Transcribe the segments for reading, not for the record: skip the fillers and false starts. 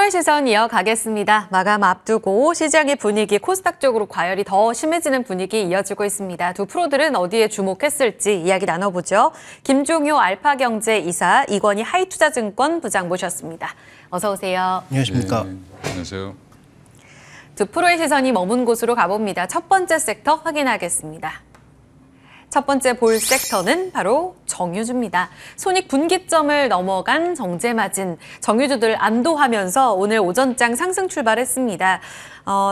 프로의 시선 이어가겠습니다. 마감 앞두고 시장의 분위기, 코스닥 쪽으로 과열이 더 심해지는 분위기 이어지고 있습니다. 두 프로들은 어디에 주목했을지 이야기 나눠보죠. 김종효 알파경제 이사, 이건희 하이투자증권 부장 모셨습니다. 어서 오세요. 안녕하십니까. 네, 안녕하세요. 두 프로의 시선이 머문 곳으로 가봅니다. 첫 번째 섹터 확인하겠습니다. 첫 번째 볼 섹터는 바로 정유주입니다. 손익 분기점을 넘어간 정제마진, 정유주들 안도하면서 오늘 오전장 상승 출발했습니다.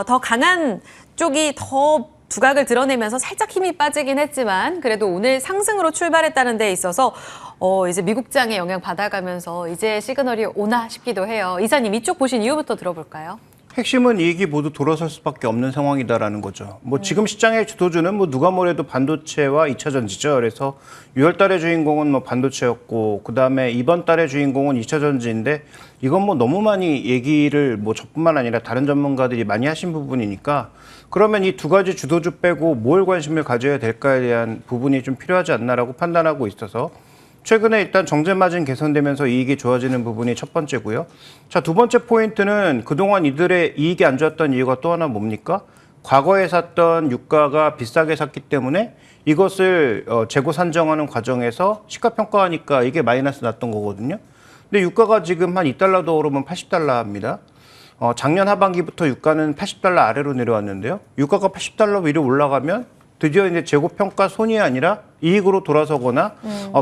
더 강한 쪽이 더 두각을 드러내면서 살짝 힘이 빠지긴 했지만 그래도 오늘 상승으로 출발했다는 데 있어서 이제 미국장에 영향 받아가면서 이제 시그널이 오나 싶기도 해요. 이사님, 이쪽 보신 이유부터 들어볼까요? 핵심은 이익이 모두 돌아설 수밖에 없는 상황이다라는 거죠. 지금 시장의 주도주는 누가 뭐래도 반도체와 2차 전지죠. 그래서 6월 달의 주인공은 반도체였고, 그 다음에 이번 달의 주인공은 2차 전지인데, 이건 너무 많이 얘기를 저뿐만 아니라 다른 전문가들이 많이 하신 부분이니까, 그러면 이 두 가지 주도주 빼고 뭘 관심을 가져야 될까에 대한 부분이 좀 필요하지 않나라고 판단하고 있어서, 최근에 일단 정제마진 개선되면서 이익이 좋아지는 부분이 첫 번째고요. 자, 두 번째 포인트는 그동안 이들의 이익이 안 좋았던 이유가 또 하나 뭡니까? 과거에 샀던 유가가 비싸게 샀기 때문에 이것을 재고 산정하는 과정에서 시가평가하니까 이게 마이너스 났던 거거든요. 근데 유가가 지금 한 $2더 오르면 $80입니다. 작년 하반기부터 유가는 $80 아래로 내려왔는데요. 유가가 $80 위로 올라가면 드디어 이제 재고평가 손이 아니라 이익으로 돌아서거나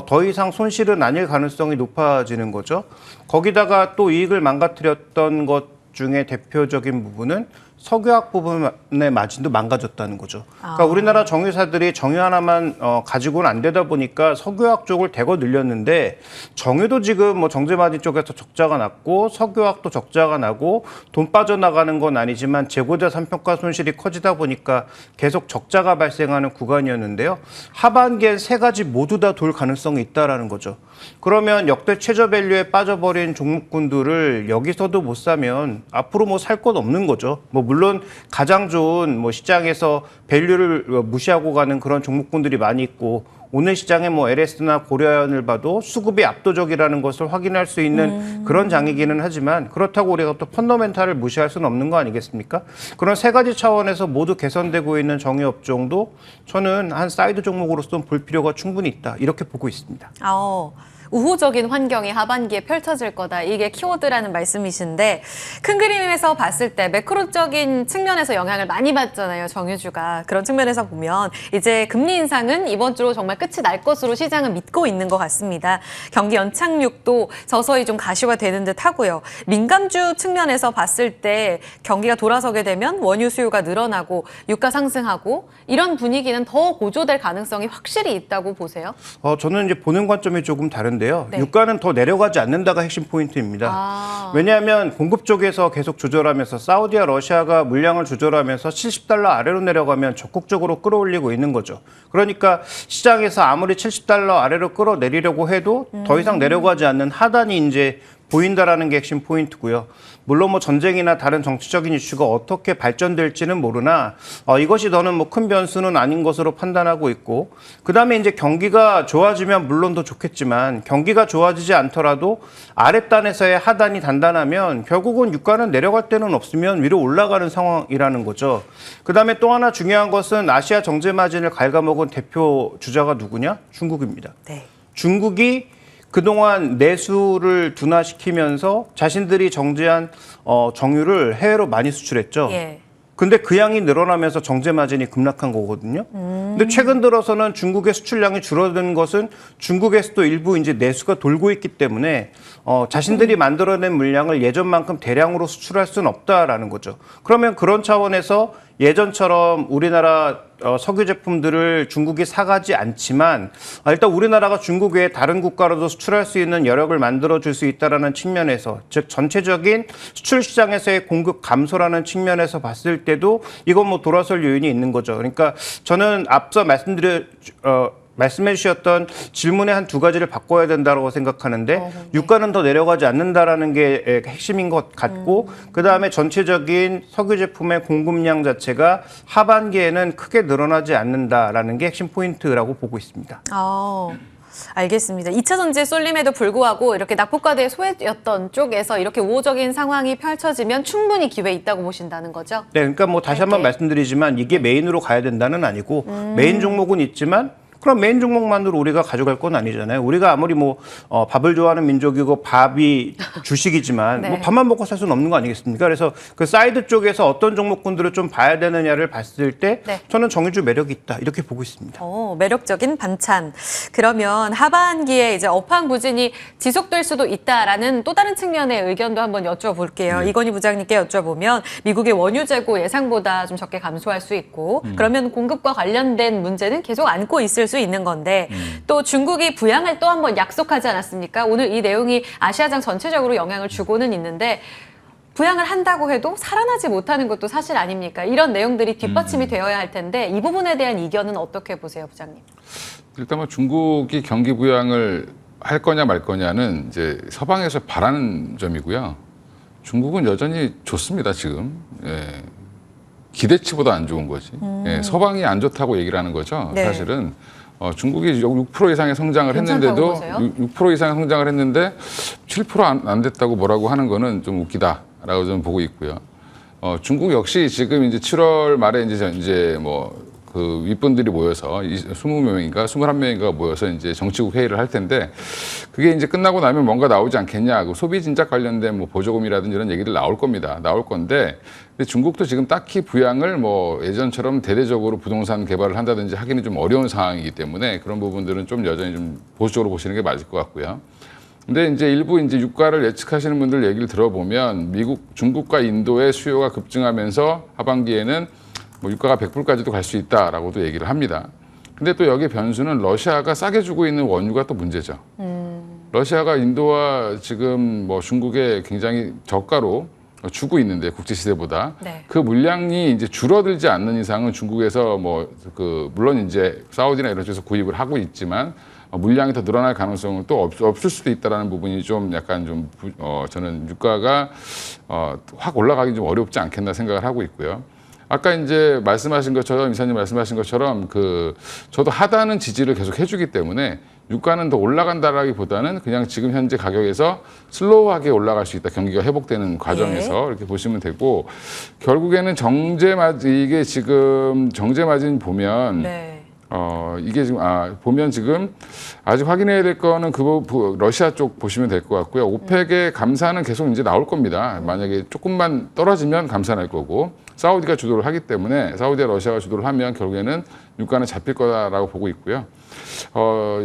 더 이상 손실은 아닐 가능성이 높아지는 거죠. 거기다가 또 이익을 망가뜨렸던 것 중에 대표적인 부분은 석유화학 부분의 마진도 망가졌다는 거죠. 그러니까 우리나라 정유사들이 정유 하나만 가지고는 안 되다 보니까 석유화학 쪽을 대거 늘렸는데 정유도 지금 정제 마진 쪽에서 적자가 났고 석유화학도 적자가 나고 돈 빠져나가는 건 아니지만 재고자산 평가 손실이 커지다 보니까 계속 적자가 발생하는 구간이었는데요. 하반기엔 세 가지 모두 다 돌 가능성이 있다라는 거죠. 그러면 역대 최저 밸류에 빠져버린 종목군들을 여기서도 못 사면 앞으로 살 것 없는 거죠. 물론 가장 좋은 시장에서 밸류를 무시하고 가는 그런 종목군들이 많이 있고 오늘 시장에 LS나 고려아연을 봐도 수급이 압도적이라는 것을 확인할 수 있는 그런 장이기는 하지만 그렇다고 우리가 또 펀더멘탈을 무시할 수는 없는 거 아니겠습니까? 그런 세 가지 차원에서 모두 개선되고 있는 정유업종도 저는 한 사이드 종목으로서는 볼 필요가 충분히 있다. 이렇게 보고 있습니다. 우호적인 환경이 하반기에 펼쳐질 거다. 이게 키워드라는 말씀이신데 큰 그림에서 봤을 때 매크로적인 측면에서 영향을 많이 받잖아요. 정유주가. 그런 측면에서 보면 이제 금리 인상은 이번 주로 정말 끝이 날 것으로 시장은 믿고 있는 것 같습니다. 경기 연착륙도 서서히 좀 가시화되는 듯 하고요. 민감주 측면에서 봤을 때 경기가 돌아서게 되면 원유 수요가 늘어나고 유가 상승하고 이런 분위기는 더 고조될 가능성이 확실히 있다고 보세요? 저는 이제 보는 관점이 조금 다른데 네. 유가는 더 내려가지 않는다가 핵심 포인트입니다. 왜냐하면 공급 쪽에서 계속 조절하면서 사우디와 러시아가 물량을 조절하면서 $70 아래로 내려가면 적극적으로 끌어올리고 있는 거죠. 그러니까 시장에서 아무리 $70 아래로 끌어내리려고 해도 더 이상 내려가지 않는 하단이 이제 보인다라는 게 핵심 포인트고요. 물론 전쟁이나 다른 정치적인 이슈가 어떻게 발전될지는 모르나 이것이 더는 큰 변수는 아닌 것으로 판단하고 있고 그다음에 이제 경기가 좋아지면 물론 더 좋겠지만 경기가 좋아지지 않더라도 아랫단에서의 하단이 단단하면 결국은 유가는 내려갈 데는 없으면 위로 올라가는 상황이라는 거죠. 그다음에 또 하나 중요한 것은 아시아 정제 마진을 갉아먹은 대표 주자가 누구냐? 중국입니다. 네. 중국이 그동안 내수를 둔화시키면서 자신들이 정제한 정유를 해외로 많이 수출했죠. 예. 근데 그 양이 늘어나면서 정제 마진이 급락한 거거든요. 근데 최근 들어서는 중국의 수출량이 줄어드는 것은 중국에서도 일부 이제 내수가 돌고 있기 때문에 자신들이 만들어낸 물량을 예전만큼 대량으로 수출할 수는 없다라는 거죠. 그러면 그런 차원에서 예전처럼 우리나라 석유 제품들을 중국이 사가지 않지만 일단 우리나라가 중국 외에 다른 국가로도 수출할 수 있는 여력을 만들어줄 수 있다는 측면에서 즉 전체적인 수출 시장에서의 공급 감소라는 측면에서 봤을 때도 이건 돌아설 요인이 있는 거죠. 그러니까 저는 앞서 말씀해 주셨던 질문의 한 두 가지를 바꿔야 된다고 생각하는데 네. 유가는 더 내려가지 않는다라는 게 핵심인 것 같고 그다음에 전체적인 석유 제품의 공급량 자체가 하반기에는 크게 늘어나지 않는다라는 게 핵심 포인트라고 보고 있습니다. 알겠습니다. 2차 전지에 쏠림에도 불구하고 이렇게 낙폭과대의 소외였던 쪽에서 이렇게 우호적인 상황이 펼쳐지면 충분히 기회 있다고 보신다는 거죠? 네, 그러니까 뭐 다시 한번 말씀드리지만 이게 메인으로 가야 된다는 아니고 메인 종목은 있지만 그럼 메인 종목만으로 우리가 가져갈 건 아니잖아요. 우리가 아무리 뭐 밥을 좋아하는 민족이고 밥이 주식이지만 네. 뭐 밥만 먹고 살 수는 없는 거 아니겠습니까? 그래서 그 사이드 쪽에서 어떤 종목군들을 좀 봐야 되느냐를 봤을 때 네. 저는 정유주 매력이 있다 이렇게 보고 있습니다. 매력적인 반찬. 그러면 하반기에 이제 업황 부진이 지속될 수도 있다라는 또 다른 측면의 의견도 한번 여쭤볼게요. 이건희 부장님께 여쭤보면 미국의 원유 재고 예상보다 좀 적게 감소할 수 있고 그러면 공급과 관련된 문제는 계속 안고 있을 수 있는 건데 또 중국이 부양을 또 한번 약속하지 않았습니까? 오늘 이 내용이 아시아장 전체적으로 영향을 주고는 있는데 부양을 한다고 해도 살아나지 못하는 것도 사실 아닙니까? 이런 내용들이 뒷받침이 되어야 할 텐데 이 부분에 대한 이견은 어떻게 보세요, 부장님? 일단 뭐 중국이 경기 부양을 할 거냐 말 거냐는 이제 서방에서 바라는 점이고요. 중국은 여전히 좋습니다, 지금. 예. 기대치보다 안 좋은 거지. 예. 서방이 안 좋다고 얘기를 하는 거죠. 네. 사실은 중국이 6% 이상의 성장을 괜찮다고 했는데도 보세요? 6% 이상의 성장을 했는데 7% 안 됐다고 뭐라고 하는 거는 좀 웃기다라고 저는 보고 있고요. 중국 역시 지금 이제 7월 말에 이제 뭐 그 윗분들이 모여서 20명인가 21명인가 모여서 이제 정치국 회의를 할 텐데 그게 이제 끝나고 나면 뭔가 나오지 않겠냐. 그 소비 진작 관련된 뭐 보조금이라든지 이런 얘기들 나올 겁니다. 나올 건데 근데 중국도 지금 딱히 부양을 뭐 예전처럼 대대적으로 부동산 개발을 한다든지 하기는 좀 어려운 상황이기 때문에 그런 부분들은 좀 여전히 좀 보수적으로 보시는 게 맞을 것 같고요. 근데 이제 일부 이제 유가를 예측하시는 분들 얘기를 들어보면 중국과 인도의 수요가 급증하면서 하반기에는 뭐 유가가 100불까지도 갈 수 있다라고도 얘기를 합니다. 근데 또 여기 변수는 러시아가 싸게 주고 있는 원유가 또 문제죠. 러시아가 인도와 지금 뭐 중국에 굉장히 저가로 주고 있는데 국제 시세보다 네. 그 물량이 이제 줄어들지 않는 이상은 중국에서 뭐 물론 이제 사우디나 이런 쪽에서 구입을 하고 있지만 물량이 더 늘어날 가능성은 또 없을 수도 있다라는 부분이 좀 약간 좀 저는 유가가 확 올라가기 좀 어렵지 않겠나 생각을 하고 있고요. 아까 이제 말씀하신 것처럼 이사님 말씀하신 것처럼 저도 하다는 지지를 계속 해주기 때문에 유가는 더 올라간다라기보다는 그냥 지금 현재 가격에서 슬로우하게 올라갈 수 있다. 경기가 회복되는 과정에서 이렇게 보시면 되고 결국에는 이게 지금 정제 마진 보면 네. 이게 지금 보면 지금 아직 확인해야 될 거는 러시아 쪽 보시면 될 것 같고요. 오펙의 감사는 계속 이제 나올 겁니다. 만약에 조금만 떨어지면 감사 날 거고 사우디가 주도를 하기 때문에 사우디와 러시아가 주도를 하면 결국에는 유가는 잡힐 거다라고 보고 있고요.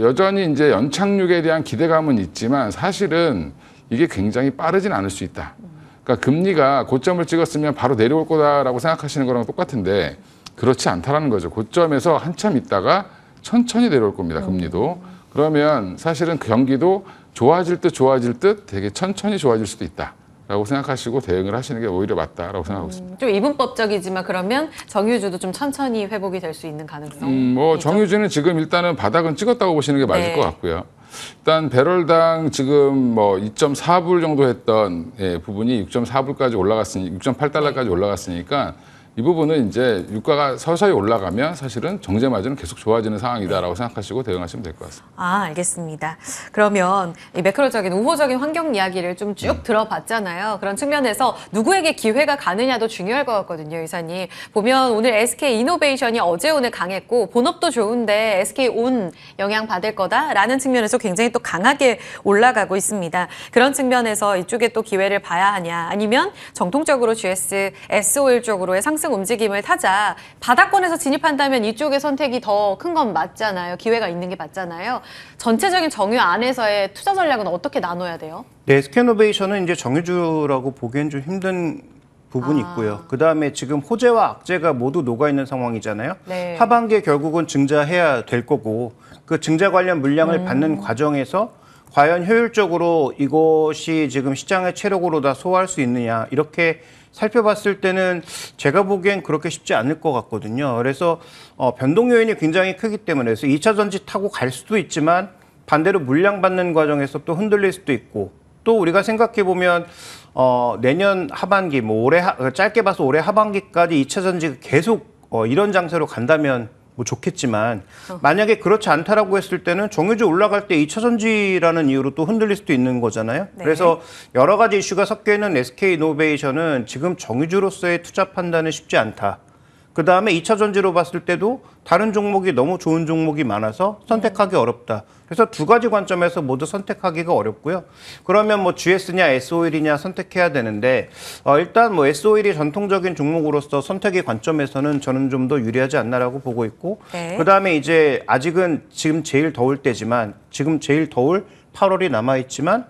여전히 이제 연착륙에 대한 기대감은 있지만 사실은 이게 굉장히 빠르진 않을 수 있다. 그러니까 금리가 고점을 찍었으면 바로 내려올 거다라고 생각하시는 거랑 똑같은데 그렇지 않다라는 거죠. 고점에서 한참 있다가 천천히 내려올 겁니다. 금리도. 그러면 사실은 경기도 좋아질 듯 되게 천천히 좋아질 수도 있다라고 생각하시고 대응을 하시는 게 오히려 맞다라고 생각하고 있습니다. 좀 이분법적이지만 그러면 정유주도 좀 천천히 회복이 될 수 있는 가능성. 뭐 정유주는 지금 일단은 바닥은 찍었다고 보시는 게 맞을 네. 것 같고요. 일단 배럴당 지금 뭐 2.4불 정도 했던 부분이 6.4불까지 올라갔으니 6.8달러까지 올라갔으니까 이 부분은 이제 유가가 서서히 올라가면 사실은 정제 마진은 계속 좋아지는 상황이다라고 생각하시고 대응하시면 될 것 같습니다. 알겠습니다. 그러면 이 매크로적인 우호적인 환경 이야기를 좀 쭉 들어봤잖아요. 그런 측면에서 누구에게 기회가 가느냐도 중요할 것 같거든요, 이사님. 보면 오늘 SK 이노베이션이 어제 오늘 강했고 본업도 좋은데 SK 온 영향 받을 거다라는 측면에서 굉장히 또 강하게 올라가고 있습니다. 그런 측면에서 이쪽에 또 기회를 봐야 하냐 아니면 정통적으로 GS, S-오일 쪽으로의 상승 움직임을 타자 바닥권에서 진입한다면 이쪽의 선택이 더 큰 건 맞잖아요. 기회가 있는 게 맞잖아요. 전체적인 정유 안에서의 투자 전략은 어떻게 나눠야 돼요? 네, SK이노베이션은 이제 정유주라고 보기엔 좀 힘든 부분이 있고요. 그다음에 지금 호재와 악재가 모두 녹아있는 상황이잖아요. 네. 하반기에 결국은 증자해야 될 거고 그 증자 관련 물량을 받는 과정에서 과연 효율적으로 이것이 지금 시장의 체력으로 다 소화할 수 있느냐 이렇게 살펴봤을 때는 제가 보기엔 그렇게 쉽지 않을 것 같거든요. 그래서 변동 요인이 굉장히 크기 때문에 그래서 2차 전지 타고 갈 수도 있지만 반대로 물량 받는 과정에서 또 흔들릴 수도 있고 또 우리가 생각해 보면 내년 하반기 뭐 짧게 봐서 올해 하반기까지 2차 전지가 계속 이런 장세로 간다면 뭐 좋겠지만 만약에 그렇지 않다라고 했을 때는 정유주 올라갈 때 2차 전지라는 이유로 또 흔들릴 수도 있는 거잖아요. 네. 그래서 여러 가지 이슈가 섞여 있는 SK이노베이션은 지금 정유주로서의 투자 판단은 쉽지 않다. 그 다음에 2차 전지로 봤을 때도 다른 종목이 너무 좋은 종목이 많아서 선택하기 어렵다. 그래서 두 가지 관점에서 모두 선택하기가 어렵고요. 그러면 뭐 GS냐 S-오일이냐 선택해야 되는데 일단 뭐 S-오일이 전통적인 종목으로서 선택의 관점에서는 저는 좀 더 유리하지 않나라고 보고 있고 네. 그다음에 이제 아직은 지금 제일 더울 때지만 지금 제일 더울 8월이 남아있지만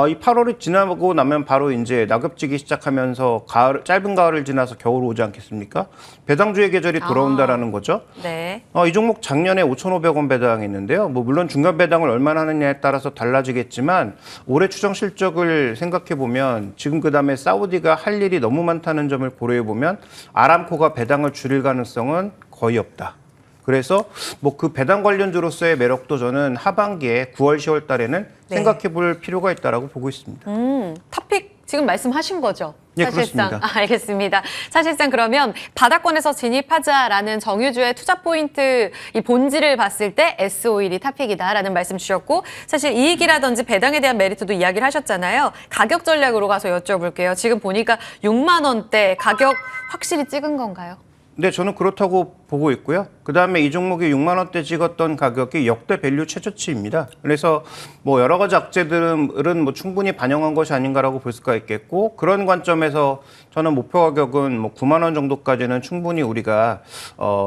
이 8월이 지나고 나면 바로 이제 낙엽지기 시작하면서 가을, 짧은 가을을 지나서 겨울 오지 않겠습니까? 배당주의 계절이 돌아온다라는 거죠. 네. 이 종목 작년에 5,500원 배당했는데요. 뭐 물론 중간 배당을 얼마나 하느냐에 따라서 달라지겠지만 올해 추정 실적을 생각해 보면 지금 그다음에 사우디가 할 일이 너무 많다는 점을 고려해 보면 아람코가 배당을 줄일 가능성은 거의 없다. 그래서 뭐 그 배당 관련주로서의 매력도 저는 하반기에 9월, 10월 달에는 네. 생각해 볼 필요가 있다라고 보고 있습니다. 탑픽 지금 말씀하신 거죠? 예, 사실상. 그렇습니다. 알겠습니다. 사실상 그러면 바닥권에서 진입하자라는 정유주의 투자 포인트 이 본질을 봤을 때 S-오일이 탑픽이다라는 말씀 주셨고 사실 이익이라든지 배당에 대한 메리트도 이야기를 하셨잖아요. 가격 전략으로 가서 여쭤볼게요. 지금 보니까 6만 원대 가격 확실히 찍은 건가요? 네, 저는 그렇다고 보고 있고요. 그다음에 이 종목이 6만 원대 찍었던 가격이 역대 밸류 최저치입니다. 그래서 뭐 여러 가지 악재들은 뭐 충분히 반영한 것이 아닌가라고 볼 수가 있겠고 그런 관점에서 저는 목표 가격은 뭐 9만 원 정도까지는 충분히 우리가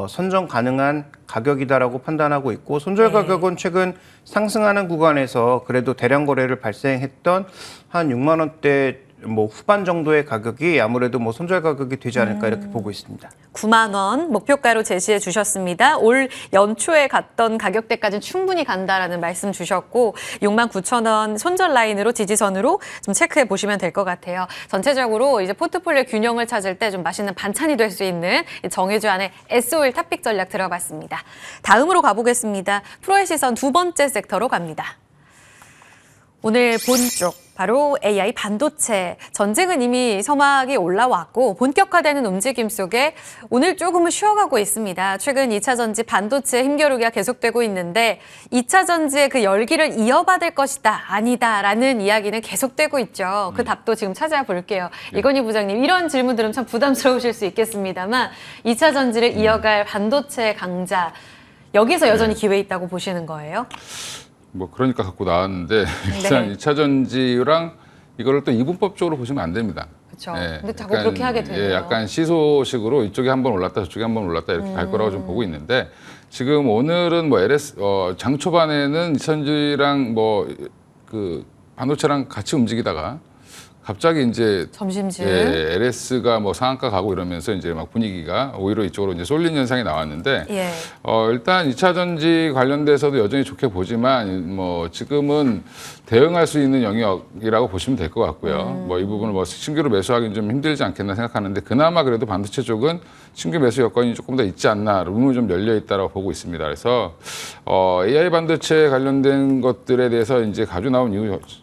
선정 가능한 가격이다라고 판단하고 있고 손절 가격은 최근 상승하는 구간에서 그래도 대량 거래를 발생했던 한 6만 원대 뭐 후반 정도의 가격이 아무래도 뭐 손절 가격이 되지 않을까 이렇게 보고 있습니다. 9만 원 목표가로 제시해 주셨습니다. 올 연초에 갔던 가격대까지는 충분히 간다라는 말씀 주셨고 6만 9천 원 손절 라인으로 지지선으로 좀 체크해 보시면 될 것 같아요. 전체적으로 이제 포트폴리오 균형을 찾을 때 좀 맛있는 반찬이 될 수 있는 정유주 안에 S-오일 탑픽 전략 들어봤습니다. 다음으로 가보겠습니다. 프로의 시선 두 번째 섹터로 갑니다. 오늘 본 쪽 바로 AI 반도체. 전쟁은 이미 서막이 올라왔고 본격화되는 움직임 속에 오늘 조금은 쉬어가고 있습니다. 최근 2차 전지 반도체 힘겨루기가 계속되고 있는데 2차 전지의 그 열기를 이어받을 것이다, 아니다라는 이야기는 계속되고 있죠. 그 답도 지금 찾아볼게요. 이건희 부장님, 이런 질문들은 참 부담스러우실 수 있겠습니다만 2차 전지를 이어갈 반도체 강자, 여기서 여전히 기회 있다고 보시는 거예요? 뭐 그러니까 갖고 나왔는데 일단 2차 전지랑 이거를 또 이분법적으로 보시면 안 됩니다. 그렇죠. 근데 자꾸 그렇게 하게 되네요. 약간 시소식으로 이쪽에 한번 올랐다 저쪽에 한번 올랐다 이렇게 갈 거라고 좀 보고 있는데 지금 오늘은 뭐 장 초반에는 2차 전지랑 뭐 그 반도체랑 같이 움직이다가 갑자기 이제 점심쯤 LS가 뭐 상한가 가고 이러면서 이제 막 분위기가 오히려 이쪽으로 이제 쏠린 현상이 나왔는데 일단 2차 전지 관련돼서도 여전히 좋게 보지만 뭐 지금은 대응할 수 있는 영역이라고 보시면 될 것 같고요. 뭐 이 부분을 뭐 신규로 매수하기는 좀 힘들지 않겠나 생각하는데 그나마 그래도 반도체 쪽은 신규 매수 여건이 조금 더 있지 않나, 룸은 좀 열려 있다라고 보고 있습니다. 그래서 AI 반도체 관련된 것들에 대해서 이제 가져 나온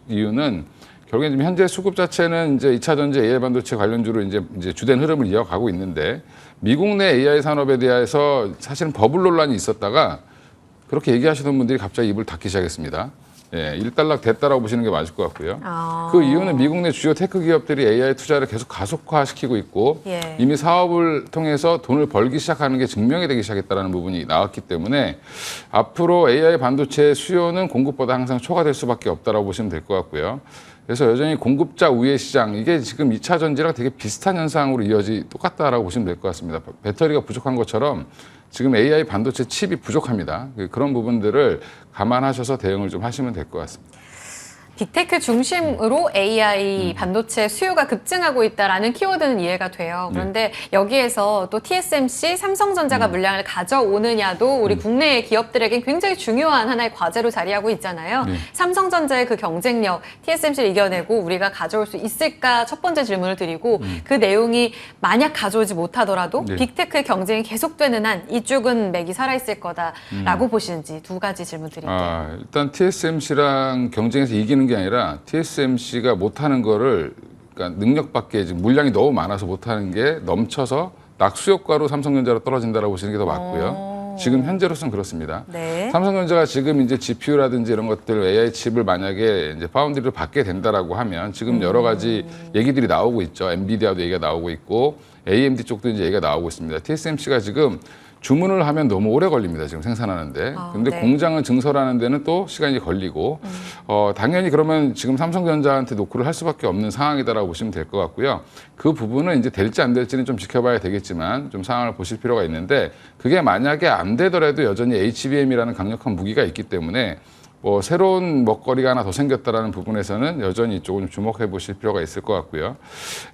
이유는 결국에 지금 현재 수급 자체는 이제 2차 전지 AI 반도체 관련주로 이제 주된 흐름을 이어가고 있는데 미국 내 AI 산업에 대해서 사실은 버블 논란이 있었다가 그렇게 얘기하시던 분들이 갑자기 입을 닫기 시작했습니다. 일단락 됐다라고 보시는 게 맞을 것 같고요. 그 이유는 미국 내 주요 테크 기업들이 AI 투자를 계속 가속화시키고 있고 이미 사업을 통해서 돈을 벌기 시작하는 게 증명이 되기 시작했다는 부분이 나왔기 때문에 앞으로 AI 반도체 수요는 공급보다 항상 초과될 수밖에 없다라고 보시면 될 것 같고요. 그래서 여전히 공급자 우회 시장, 이게 지금 2차 전지랑 되게 비슷한 현상으로 똑같다라고 보시면 될 것 같습니다. 배터리가 부족한 것처럼 지금 AI 반도체 칩이 부족합니다. 그런 부분들을 감안하셔서 대응을 좀 하시면 될 것 같습니다. 빅테크 중심으로 AI 반도체 수요가 급증하고 있다라는 키워드는 이해가 돼요. 그런데 여기에서 또 TSMC, 삼성전자가 물량을 가져오느냐도 우리 국내 기업들에겐 굉장히 중요한 하나의 과제로 자리하고 있잖아요. 삼성전자의 그 경쟁력, TSMC를 이겨내고 우리가 가져올 수 있을까 첫 번째 질문을 드리고 그 내용이 만약 가져오지 못하더라도 빅테크의 경쟁이 계속되는 한 이쪽은 맥이 살아있을 거다라고 보시는지 두 가지 질문 드릴게요. 일단 TSMC랑 경쟁에서 이기는 게 아니라 TSMC가 못하는 거를, 그러니까 능력밖에 지금 물량이 너무 많아서 못하는 게 넘쳐서 낙수 효과로 삼성전자로 떨어진다라고 보시는 게 더 맞고요. 지금 현재로서는 그렇습니다. 네. 삼성전자가 지금 이제 GPU라든지 이런 것들 AI 칩을 만약에 이제 파운드리를 받게 된다라고 하면 지금 여러 가지 얘기들이 나오고 있죠. 엔비디아도 얘기가 나오고 있고 AMD 쪽도 이제 얘기가 나오고 있습니다. TSMC가 지금 주문을 하면 너무 오래 걸립니다. 지금 생산하는데. 근데 네. 공장을 증설하는 데는 또 시간이 걸리고 당연히 그러면 지금 삼성전자한테 노크를 할 수밖에 없는 상황이다라고 보시면 될 것 같고요. 그 부분은 이제 될지 안 될지는 좀 지켜봐야 되겠지만 좀 상황을 보실 필요가 있는데 그게 만약에 안 되더라도 여전히 HBM이라는 강력한 무기가 있기 때문에 뭐 새로운 먹거리가 하나 더 생겼다라는 부분에서는 여전히 이쪽을 좀 주목해 보실 필요가 있을 것 같고요.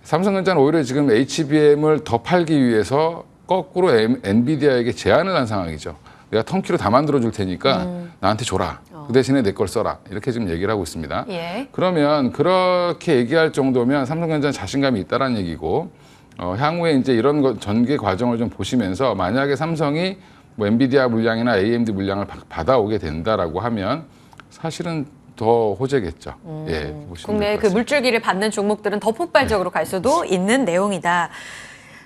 삼성전자는 오히려 지금 HBM을 더 팔기 위해서 거꾸로 엔비디아에게 제안을 한 상황이죠. 내가 턴키로 다 만들어 줄 테니까 나한테 줘라. 그 대신에 내 걸 써라. 이렇게 지금 얘기를 하고 있습니다. 예. 그러면 그렇게 얘기할 정도면 삼성전자는 자신감이 있다라는 얘기고 향후에 이제 이런 전개 과정을 좀 보시면서 만약에 삼성이 뭐 엔비디아 물량이나 AMD 물량을 받아오게 된다라고 하면 사실은 더 호재겠죠. 예, 보시면 국내 될것 그 같습니다. 물줄기를 받는 종목들은 더 폭발적으로 갈 수도 있는 내용이다.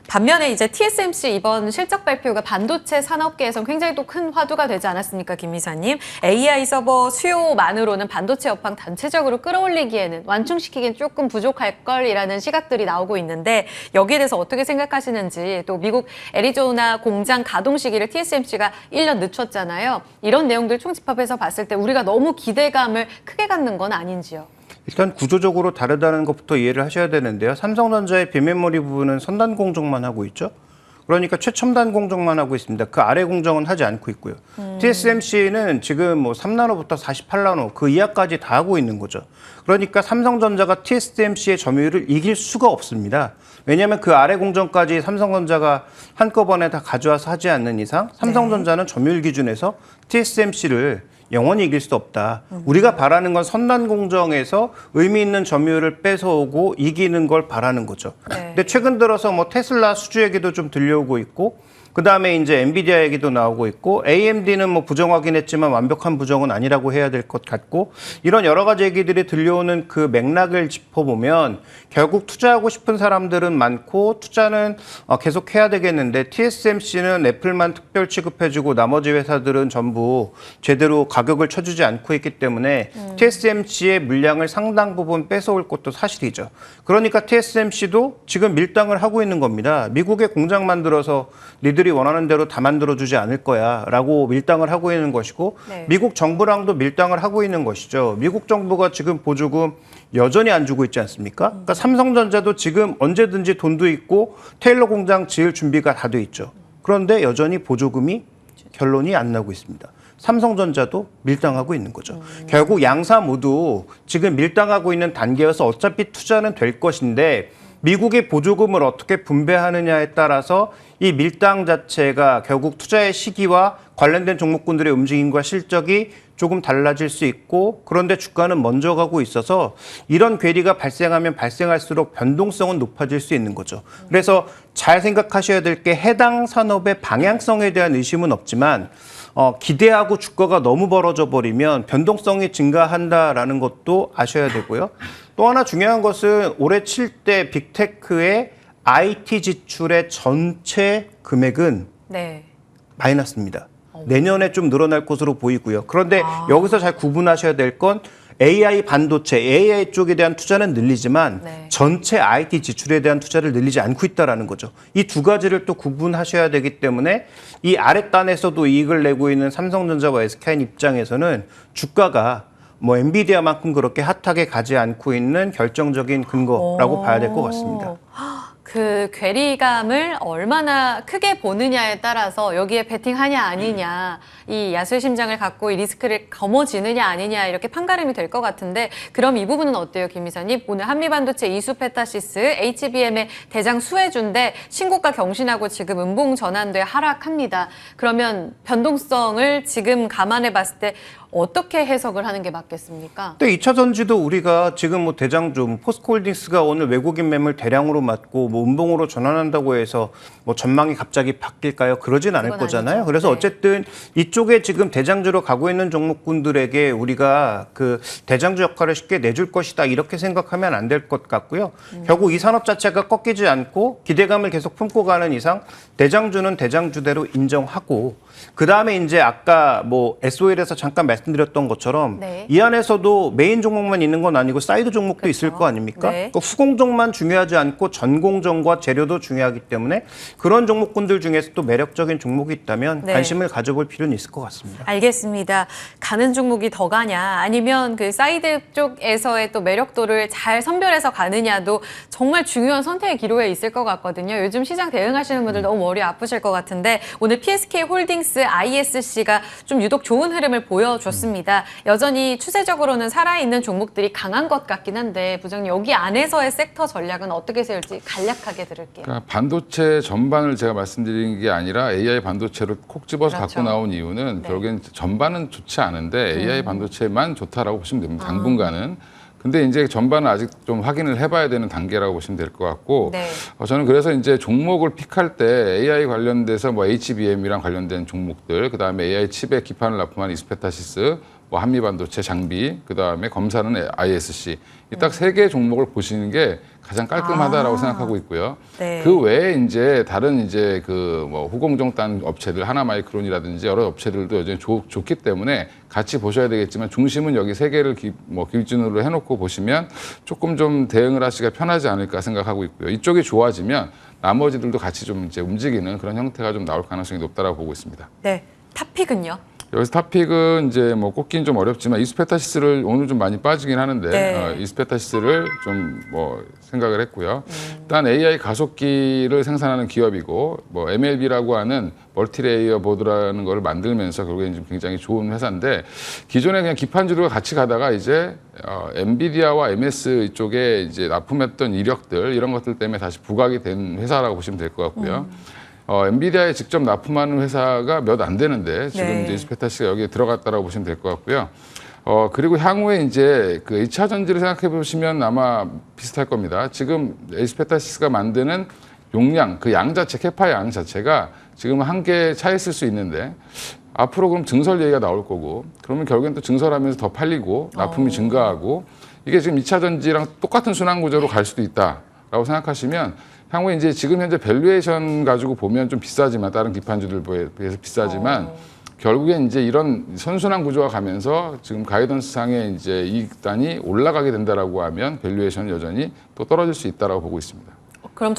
반면에 이제 TSMC 이번 실적 발표가 반도체 산업계에선 굉장히 또 큰 화두가 되지 않았습니까, 김 이사님? AI 서버 수요만으로는 반도체 업황 전체적으로 끌어올리기에는 완충시키기엔 조금 부족할 걸이라는 시각들이 나오고 있는데 여기에 대해서 어떻게 생각하시는지 또 미국 애리조나 공장 가동 시기를 TSMC가 1년 늦췄잖아요. 이런 내용들 총집합해서 봤을 때 우리가 너무 기대감을 크게 갖는 건 아닌지요? 일단 구조적으로 다르다는 것부터 이해를 하셔야 되는데요. 삼성전자의 비메모리 부분은 선단 공정만 하고 있죠. 그러니까 최첨단 공정만 하고 있습니다. 그 아래 공정은 하지 않고 있고요. TSMC는 지금 뭐 3나노부터 48나노 그 이하까지 다 하고 있는 거죠. 그러니까 삼성전자가 TSMC의 점유율을 이길 수가 없습니다. 왜냐하면 그 아래 공정까지 삼성전자가 한꺼번에 다 가져와서 하지 않는 이상 삼성전자는 점유율 기준에서 TSMC를 영원히 이길 수 없다. 우리가 바라는 건 선단 공정에서 의미 있는 점유율을 뺏어오고 이기는 걸 바라는 거죠. 네. 근데 최근 들어서 뭐 테슬라 수주 얘기도 좀 들려오고 있고 그다음에 이제 엔비디아 얘기도 나오고 있고 AMD는 뭐 부정하긴 했지만 완벽한 부정은 아니라고 해야 될 것 같고 이런 여러 가지 얘기들이 들려오는 그 맥락을 짚어보면 결국 투자하고 싶은 사람들은 많고 투자는 계속 해야 되겠는데 TSMC는 애플만 특별 취급해주고 나머지 회사들은 전부 제대로 가격을 쳐주지 않고 있기 때문에 TSMC의 물량을 상당 부분 뺏어올 것도 사실이죠. 그러니까 TSMC도 지금 밀당을 하고 있는 겁니다. 미국에 공장 만들어서 니들이 원하는 대로 다 만들어주지 않을 거야 라고 밀당을 하고 있는 것이고 네. 미국 정부랑도 밀당을 하고 있는 것이죠. 미국 정부가 지금 보조금 여전히 안 주고 있지 않습니까? 그러니까 삼성전자도 지금 언제든지 돈도 있고 테일러 공장 지을 준비가 다 돼 있죠. 그런데 여전히 보조금이 결론이 안 나고 있습니다. 삼성전자도 밀당하고 있는 거죠. 결국 양사 모두 지금 밀당하고 있는 단계여서 어차피 투자는 될 것인데 미국의 보조금을 어떻게 분배하느냐에 따라서 이 밀당 자체가 결국 투자의 시기와 관련된 종목군들의 움직임과 실적이 조금 달라질 수 있고 그런데 주가는 먼저 가고 있어서 이런 괴리가 발생하면 발생할수록 변동성은 높아질 수 있는 거죠. 그래서 잘 생각하셔야 될 게 해당 산업의 방향성에 대한 의심은 없지만 기대하고 주가가 너무 벌어져 버리면 변동성이 증가한다라는 것도 아셔야 되고요. 또 하나 중요한 것은 올해 7대 빅테크의 IT 지출의 전체 금액은 네. 마이너스입니다. 내년에 좀 늘어날 것으로 보이고요. 그런데 여기서 잘 구분하셔야 될 건 AI 반도체, AI 쪽에 대한 투자는 늘리지만 네. 전체 IT 지출에 대한 투자를 늘리지 않고 있다는 거죠. 이 두 가지를 또 구분하셔야 되기 때문에 이 아랫단에서도 이익을 내고 있는 삼성전자와 SK인 입장에서는 주가가 뭐 엔비디아만큼 그렇게 핫하게 가지 않고 있는 결정적인 근거라고 봐야 될 것 같습니다. 그 괴리감을 얼마나 크게 보느냐에 따라서 여기에 베팅하냐 아니냐, 이 야수의 심장을 갖고 이 리스크를 거머쥐느냐 아니냐 이렇게 판가름이 될 것 같은데 그럼 이 부분은 어때요, 김 이사님? 오늘 한미반도체 이수페타시스 HBM의 대장 수혜주인데 신고가 경신하고 지금 음봉 전환돼 하락합니다. 그러면 변동성을 지금 감안해 봤을 때 어떻게 해석을 하는 게 맞겠습니까? 근데 2차 전지도 우리가 지금 뭐 대장주, 포스코홀딩스가 오늘 외국인 매물 대량으로 맞고 뭐 음봉으로 전환한다고 해서 뭐 전망이 갑자기 바뀔까요? 그러진 않을 그건 거잖아요. 아니죠. 그래서 네. 어쨌든 이쪽에 지금 대장주로 가고 있는 종목군들에게 우리가 그 대장주 역할을 쉽게 내줄 것이다 이렇게 생각하면 안 될 것 같고요. 결국 이 산업 자체가 꺾이지 않고 기대감을 계속 품고 가는 이상 대장주는 대장주대로 인정하고 그 다음에 이제 아까 뭐 SOL에서 잠깐 말씀드렸던 것처럼 네. 이 안에서도 메인 종목만 있는 건 아니고 사이드 종목도 있을 거 아닙니까? 네. 그 후공정만 중요하지 않고 전공정과 재료도 중요하기 때문에 그런 종목군들 중에서 또 매력적인 종목이 있다면 네. 관심을 가져볼 필요는 있을 것 같습니다. 알겠습니다. 가는 종목이 더 가냐 아니면 그 사이드 쪽에서의 또 매력도를 잘 선별해서 가느냐도 정말 중요한 선택의 기로에 있을 것 같거든요. 요즘 시장 대응하시는 분들 너무 머리 아프실 것 같은데 오늘 PSK 홀딩스 ISC가 좀 유독 좋은 흐름을 보여줬습니다. 여전히 추세적으로는 살아있는 종목들이 강한 것 같긴 한데 부장님 여기 안에서의 섹터 전략은 어떻게 세울지 간략하게 들을게요. 그러니까 반도체 전반을 제가 말씀드린 게 아니라 AI 반도체를 콕 집어서 그렇죠. 갖고 나온 이유는 네. 결국엔 전반은 좋지 않은데 AI 반도체만 좋다라고 보시면 됩니다. 당분간은. 근데 이제 전반은 아직 좀 확인을 해봐야 되는 단계라고 보시면 될 것 같고 네. 저는 그래서 이제 종목을 픽할 때 AI 관련돼서 뭐 HBM이랑 관련된 종목들, 그 다음에 AI 칩에 기판을 납품한 이스페타시스, 뭐 한미반도체 장비, 그 다음에 검사는 ISC 이 딱 세 개의 종목을 보시는 게 가장 깔끔하다라고 생각하고 있고요. 네. 그 외에 이제 다른 이제 그 뭐 후공정 딴 업체들 하나마이크론이라든지 여러 업체들도 여전히 좋기 때문에 같이 보셔야 되겠지만 중심은 여기 세 개를 기준으로 해놓고 보시면 조금 좀 대응을 하시기가 편하지 않을까 생각하고 있고요. 이쪽이 좋아지면 나머지들도 같이 좀 이제 움직이는 그런 형태가 좀 나올 가능성이 높다라고 보고 있습니다. 네. 탑픽은요? 여기서 탑픽은 이제 뭐 꼽기는 좀 어렵지만 이스페타시스를 오늘 좀 많이 빠지긴 하는데 네. 이스페타시스를 좀 뭐 생각을 했고요. 일단 AI 가속기를 생산하는 기업이고 뭐 MLB라고 하는 멀티레이어 보드라는 걸 만들면서 결국엔 좀 굉장히 좋은 회사인데 기존에 그냥 기판주들과 같이 가다가 이제 엔비디아와 MS 이쪽에 이제 납품했던 이력들 이런 것들 때문에 다시 부각이 된 회사라고 보시면 될 것 같고요. 엔비디아에 직접 납품하는 회사가 몇 안 되는데 지금 네. 이제 이스페타시가 여기에 들어갔다라고 보시면 될 것 같고요. 그리고 향후에 이제 그 2차 전지를 생각해 보시면 아마 비슷할 겁니다. 지금 이스페타시스가 만드는 용량, 그 양 자체, 캐파 양 자체가 지금 한계에 차 있을 수 있는데 앞으로 그럼 증설 얘기가 나올 거고 그러면 결국엔 또 증설하면서 더 팔리고 납품이 증가하고 이게 지금 2차 전지랑 똑같은 순환 구조로 갈 수도 있다라고 생각하시면 향후에 이제 지금 현재 밸류에이션 가지고 보면 좀 비싸지만 다른 기판주들에 비해서 비싸지만 결국엔 이제 이런 선순환 구조가 가면서 지금 가이던스 상에 이제 이익단이 올라가게 된다라고 하면 밸류에이션은 여전히 또 떨어질 수 있다라고 보고 있습니다. 그럼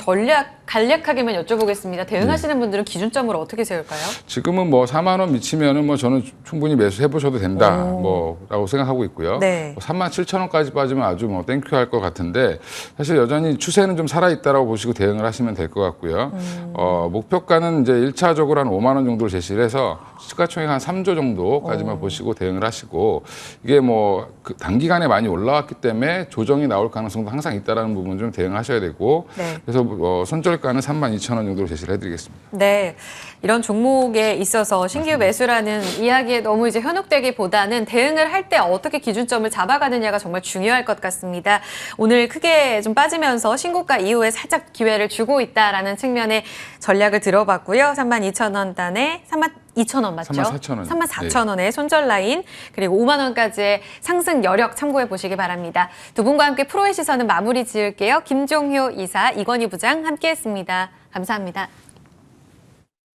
간략하게만 여쭤보겠습니다. 대응하시는 분들은 기준점을 어떻게 세울까요? 지금은 뭐 4만 원 미치면은 뭐 저는 충분히 매수해 보셔도 된다 뭐라고 생각하고 있고요. 네. 뭐 3만 7천 원까지 빠지면 아주 뭐 땡큐 할 것 같은데 사실 여전히 추세는 좀 살아 있다라고 보시고 대응을 하시면 될 것 같고요. 목표가는 이제 1차적으로 한 5만 원 정도를 제시를 해서 시가총액 한 3조 정도까지만 보시고 대응을 하시고 이게 뭐 그 단기간에 많이 올라왔기 때문에 조정이 나올 가능성도 항상 있다라는 부분 좀 대응하셔야 되고 네. 그래서 손절가는 3만 2천 원 정도로 제시를 해드리겠습니다. 네, 이런 종목에 있어서 신규 매수라는 이야기에 너무 이제 현혹되기보다는 대응을 할 때 어떻게 기준점을 잡아가느냐가 정말 중요할 것 같습니다. 오늘 크게 좀 빠지면서 신고가 이후에 살짝 기회를 주고 있다라는 측면의 전략을 들어봤고요. 32,000원 단에 32,000원 맞죠? 34,000원. 34,000원의 손절 라인 그리고 5만 원까지의 상승 여력 참고해 보시기 바랍니다. 두 분과 함께 프로의 시선은 마무리 지을게요. 김종효 이사, 이건희 부장 함께했습니다. 감사합니다.